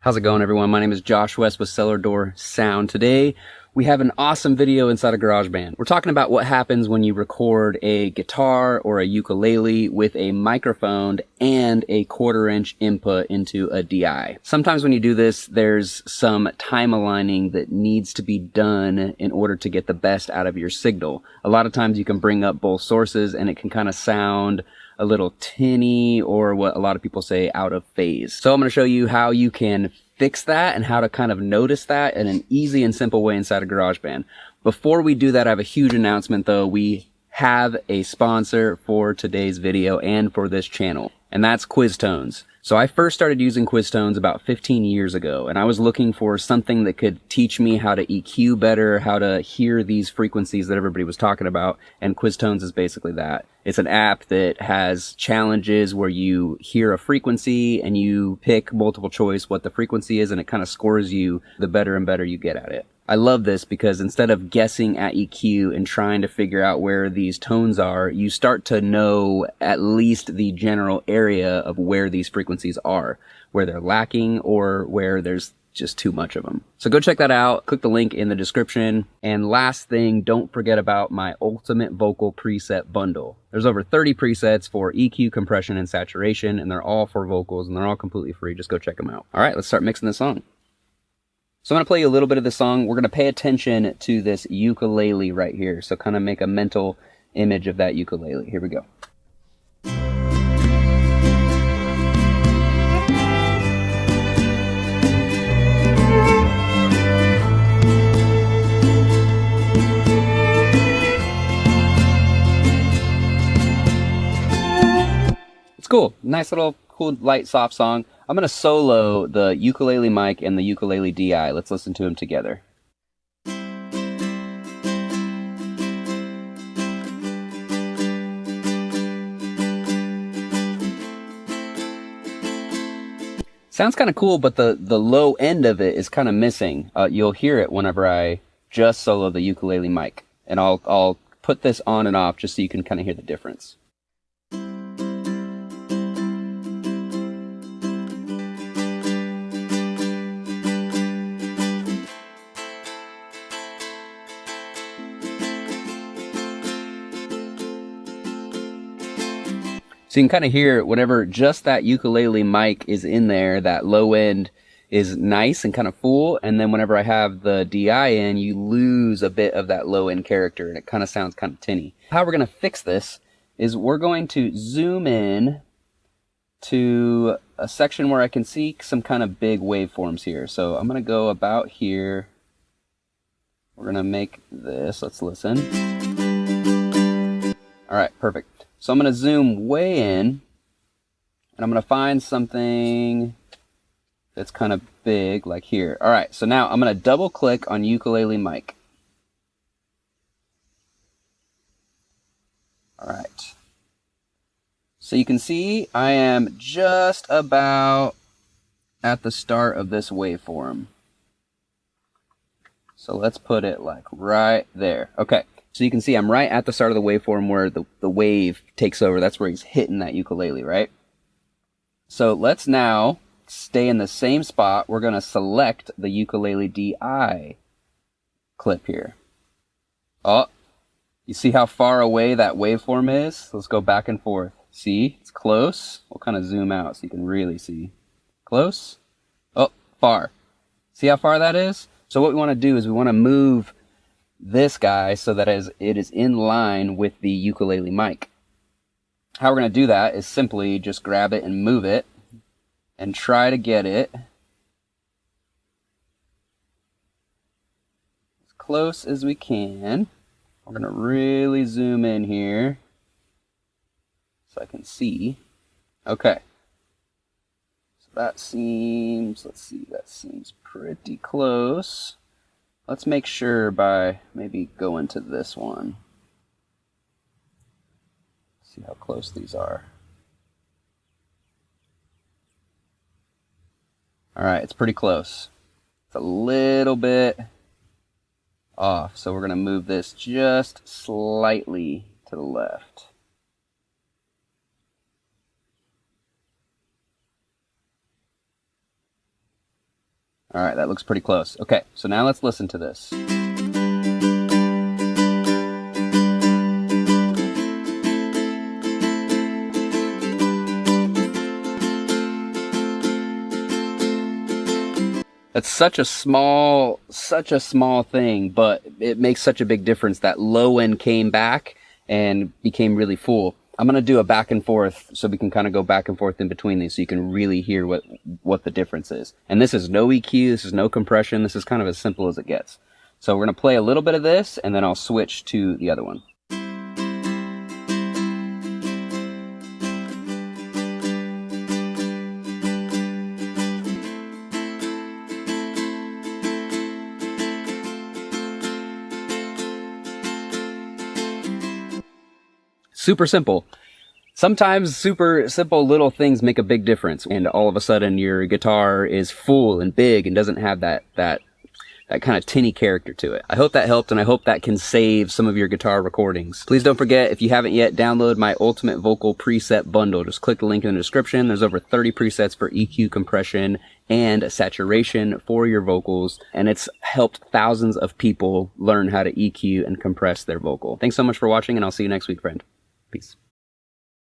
How's it going, everyone? My name is Josh West with Cellar Door Sound. Today, we have an awesome video inside of GarageBand. We're talking about what happens when you record a guitar or a ukulele with a microphone and a 1/4 inch input into a DI. Sometimes when you do this, there's some time aligning that needs to be done in order to get the best out of your signal. A lot of times you can bring up both sources and it can kind of sound a little tinny, or what a lot of people say, out of phase. So I'm going to show you how you can fix that and how to kind of notice that in an easy and simple way inside of GarageBand. Before we do that, I have a huge announcement though. We have a sponsor for today's video and for this channel, and that's QuizTones. So I first started using QuizTones about 15 years ago, and I was looking for something that could teach me how to EQ better, how to hear these frequencies that everybody was talking about, and QuizTones is basically that. It's an app that has challenges where you hear a frequency and you pick multiple choice what the frequency is, and it kind of scores you the better and better you get at it. I love this because instead of guessing at EQ and trying to figure out where these tones are, you start to know at least the general area of where these frequencies are, where they're lacking or where there's just too much of them. So go check that out. Click the link in the description. And last thing, don't forget about my Ultimate Vocal Preset Bundle. There's over 30 presets for EQ, compression, and saturation, and they're all for vocals, and they're all completely free. Just go check them out. All right, let's start mixing this song. So I'm going to play you a little bit of the song. We're going to pay attention to this ukulele right here. So kind of make a mental image of that ukulele. Here we go. It's cool. Nice little cool, light, soft song. I'm going to solo the ukulele mic and the ukulele DI. Let's listen to them together. Sounds kind of cool, but the low end of it is kind of missing. You'll hear it whenever I just solo the ukulele mic. And I'll put this on and off just so you can kind of hear the difference. So you can kind of hear whenever just that ukulele mic is in there, that low end is nice and kind of full. And then whenever I have the DI in, you lose a bit of that low end character and it kind of sounds kind of tinny. How we're going to fix this is we're going to zoom in to a section where I can see some kind of big waveforms here. So I'm going to go about here. We're going to make this. Let's listen. All right, perfect. So I'm going to zoom way in, and I'm going to find something that's kind of big, like here. All right, so now I'm going to double click on ukulele mic. All right. So you can see I am just about at the start of this waveform. So let's put it like right there. Okay. So you can see I'm right at the start of the waveform where the wave takes over. That's where he's hitting that ukulele, right? So let's now stay in the same spot. We're going to select the ukulele DI clip here. Oh, you see how far away that waveform is? Let's go back and forth. See, it's close. We'll kind of zoom out so you can really see. Close. Oh, far. See how far that is? So what we want to do is we want to move this guy so that it is in line with the ukulele mic. How we're going to do that is simply just grab it and move it and try to get it as close as we can. We're going to really zoom in here so I can see. Okay. So that seems, let's see, that seems pretty close. Let's make sure by maybe going to this one. See how close these are. All right, it's pretty close. It's a little bit off, so we're going to move this just slightly to the left. All right, that looks pretty close. Okay, so now let's listen to this. That's such a small thing, but it makes such a big difference. That low end came back and became really full. I'm gonna do a back and forth so we can kind of go back and forth in between these so you can really hear what the difference is. And this is no EQ, this is no compression, this is kind of as simple as it gets. So we're gonna play a little bit of this and then I'll switch to the other one. Super simple. Sometimes super simple little things make a big difference, and all of a sudden your guitar is full and big and doesn't have that kind of tinny character to it. I hope that helped, and I hope that can save some of your guitar recordings. Please don't forget, if you haven't yet, download my Ultimate Vocal Preset Bundle. Just click the link in the description. There's over 30 presets for EQ, compression, and saturation for your vocals, and it's helped thousands of people learn how to EQ and compress their vocal. Thanks so much for watching, and I'll see you next week, friend. Peace.